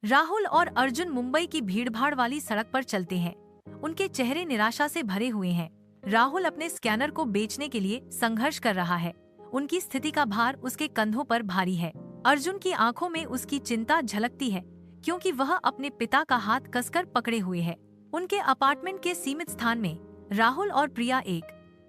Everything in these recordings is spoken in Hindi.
राहुल और अर्जुन मुंबई की भीड़भाड़ वाली सड़क पर चलते हैं। उनके चेहरे निराशा से भरे हुए हैं। राहुल अपने स्कैनर को बेचने के लिए संघर्ष कर रहा है। उनकी स्थिति का भार उसके कंधों पर भारी है। अर्जुन की आंखों में उसकी चिंता झलकती है, क्योंकि वह अपने पिता का हाथ कसकर पकड़े हुए है। उनके अपार्टमेंट के सीमित स्थान में राहुल और प्रिया एक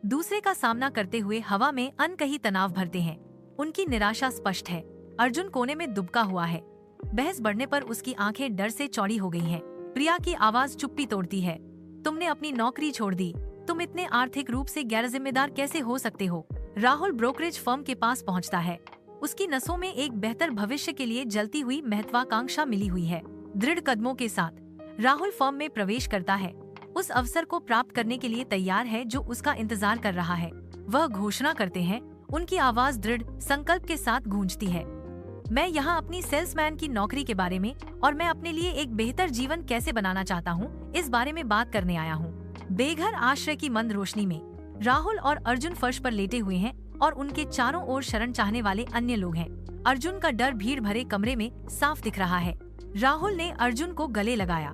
दूसरे का सामना करते हुए हवा में अनकही तनाव भरते हैं। उनकी निराशा स्पष्ट है। अर्जुन कोने में दुबका हुआ है। बहस बढ़ने पर उसकी आंखें डर से चौड़ी हो गई हैं। प्रिया की आवाज चुप्पी तोड़ती है। तुमने अपनी नौकरी छोड़ दी। तुम इतने आर्थिक रूप से गैर जिम्मेदार कैसे हो सकते हो? राहुल ब्रोकरेज फर्म के पास पहुंचता है। उसकी नसों में एक बेहतर भविष्य के लिए जलती हुई महत्वाकांक्षा मिली हुई है। दृढ़ कदमों के साथ राहुल फर्म में प्रवेश करता है। उस अवसर को प्राप्त करने के लिए तैयार है जो उसका इंतजार कर रहा है। वह घोषणा करते हैं। उनकी आवाज दृढ़ संकल्प के साथ गूंजती है। मैं यहाँ अपनी सेल्समैन की नौकरी के बारे में और मैं अपने लिए एक बेहतर जीवन कैसे बनाना चाहता हूँ, इस बारे में बात करने आया हूँ। बेघर आश्रय की मंद रोशनी में राहुल और अर्जुन फर्श पर लेटे हुए हैं और उनके चारों ओर शरण चाहने वाले अन्य लोग हैं। अर्जुन का डर भीड़ भरे कमरे में साफ दिख रहा है। राहुल ने अर्जुन को गले लगाया।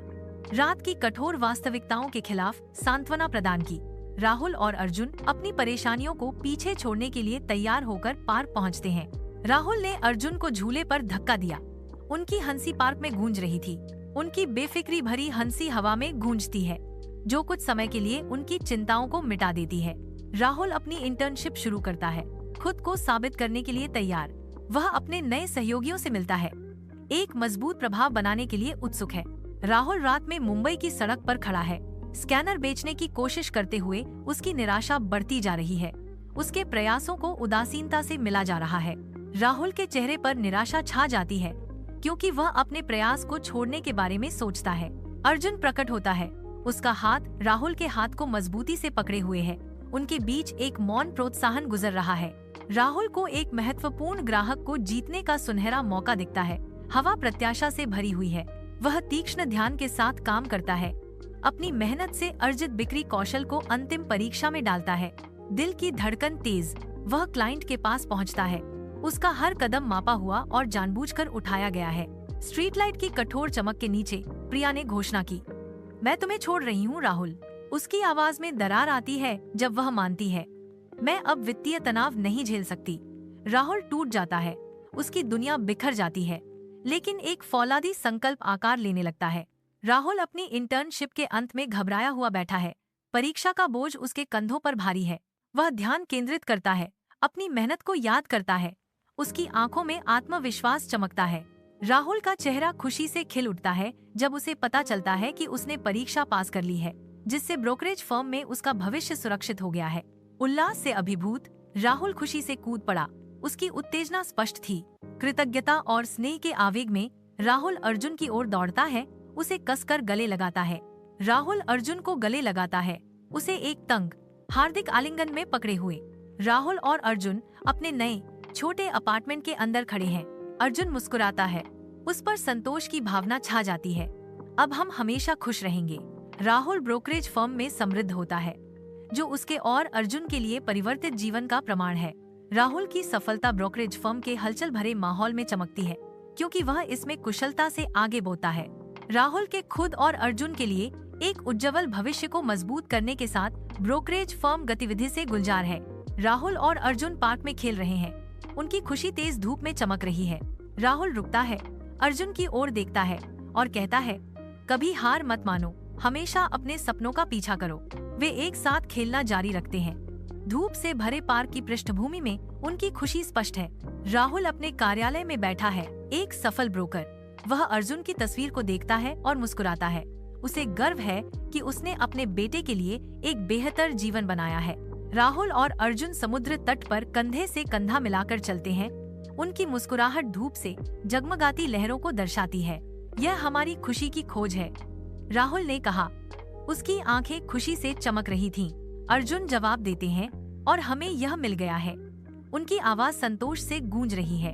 रात की कठोर वास्तविकताओं के खिलाफ सांत्वना प्रदान की। राहुल और अर्जुन अपनी परेशानियों को पीछे छोड़ने के लिए तैयार होकर पार्क पहुँचते हैं। राहुल ने अर्जुन को झूले पर धक्का दिया। उनकी हंसी पार्क में गूंज रही थी। उनकी बेफिक्री भरी हंसी हवा में गूंजती है, जो कुछ समय के लिए उनकी चिंताओं को मिटा देती है। राहुल अपनी इंटर्नशिप शुरू करता है, खुद को साबित करने के लिए तैयार। वह अपने नए सहयोगियों से मिलता है, एक मजबूत प्रभाव बनाने के लिए उत्सुक है। राहुल रात में मुंबई की सड़क पर खड़ा है। स्कैनर बेचने की कोशिश करते हुए उसकी निराशा बढ़ती जा रही है। उसके प्रयासों को उदासीनता से मिला जा रहा है। राहुल के चेहरे पर निराशा छा जाती है, क्योंकि वह अपने प्रयास को छोड़ने के बारे में सोचता है। अर्जुन प्रकट होता है। उसका हाथ राहुल के हाथ को मजबूती से पकड़े हुए है। उनके बीच एक मौन प्रोत्साहन गुजर रहा है। राहुल को एक महत्वपूर्ण ग्राहक को जीतने का सुनहरा मौका दिखता है। हवा प्रत्याशा से भरी हुई है। वह तीक्ष्ण ध्यान के साथ काम करता है। अपनी मेहनत से अर्जित बिक्री कौशल को अंतिम परीक्षा में डालता है। दिल की धड़कन तेज। वह क्लाइंट के पास पहुंचता है। उसका हर कदम मापा हुआ और जानबूझकर उठाया गया है। स्ट्रीट लाइट की कठोर चमक के नीचे प्रिया ने घोषणा की, मैं तुम्हें छोड़ रही हूँ राहुल। उसकी आवाज में दरार आती है जब वह मानती है, मैं अब वित्तीय तनाव नहीं झेल सकती। राहुल टूट जाता है। उसकी दुनिया बिखर जाती है, लेकिन एक फौलादी संकल्प आकार लेने लगता है। राहुल अपनी इंटर्नशिप के अंत में घबराया हुआ बैठा है। परीक्षा का बोझ उसके कंधों पर भारी है। वह ध्यान केंद्रित करता है, अपनी मेहनत को याद करता है। उसकी आंखों में आत्मविश्वास चमकता है। राहुल का चेहरा खुशी से खिल उठता है जब उसे पता चलता है कि उसने परीक्षा पास कर ली है, जिससे ब्रोकरेज फर्म में उसका भविष्य सुरक्षित हो गया है। उल्लास से अभिभूत राहुल खुशी से कूद पड़ा। उसकी उत्तेजना स्पष्ट थी। कृतज्ञता और स्नेह के आवेग में राहुल अर्जुन की ओर दौड़ता है, उसे कसकर गले लगाता है। राहुल अर्जुन को गले लगाता है, उसे एक तंग हार्दिक आलिंगन में पकड़े हुए। राहुल और अर्जुन अपने नए छोटे अपार्टमेंट के अंदर खड़े हैं। अर्जुन मुस्कुराता है, उस पर संतोष की भावना छा जाती है। अब हम हमेशा खुश रहेंगे। राहुल ब्रोकरेज फर्म में समृद्ध होता है, जो उसके और अर्जुन के लिए परिवर्तित जीवन का प्रमाण है। राहुल की सफलता ब्रोकरेज फर्म के हलचल भरे माहौल में चमकती है, क्योंकि वह इसमें कुशलता से आगे बढ़ता है। राहुल के खुद और अर्जुन के लिए एक उज्जवल भविष्य को मजबूत करने के साथ ब्रोकरेज फर्म गतिविधि से गुलजार है। राहुल और अर्जुन पार्क में खेल रहे हैं। उनकी खुशी तेज धूप में चमक रही है। राहुल रुकता है, अर्जुन की ओर देखता है और कहता है, कभी हार मत मानो, हमेशा अपने सपनों का पीछा करो। वे एक साथ खेलना जारी रखते हैं। धूप से भरे पार्क की पृष्ठभूमि में उनकी खुशी स्पष्ट है। राहुल अपने कार्यालय में बैठा है, एक सफल ब्रोकर। वह अर्जुन की तस्वीर को देखता है और मुस्कुराता है। उसे गर्व है कि उसने अपने बेटे के लिए एक बेहतर जीवन बनाया है। राहुल और अर्जुन समुद्र तट पर कंधे से कंधा मिलाकर चलते हैं। उनकी मुस्कुराहट धूप से जगमगाती लहरों को दर्शाती है। यह हमारी खुशी की खोज है, राहुल ने कहा। उसकी आंखें खुशी से चमक रही थीं। अर्जुन जवाब देते हैं, और हमें यह मिल गया है। उनकी आवाज संतोष से गूंज रही है।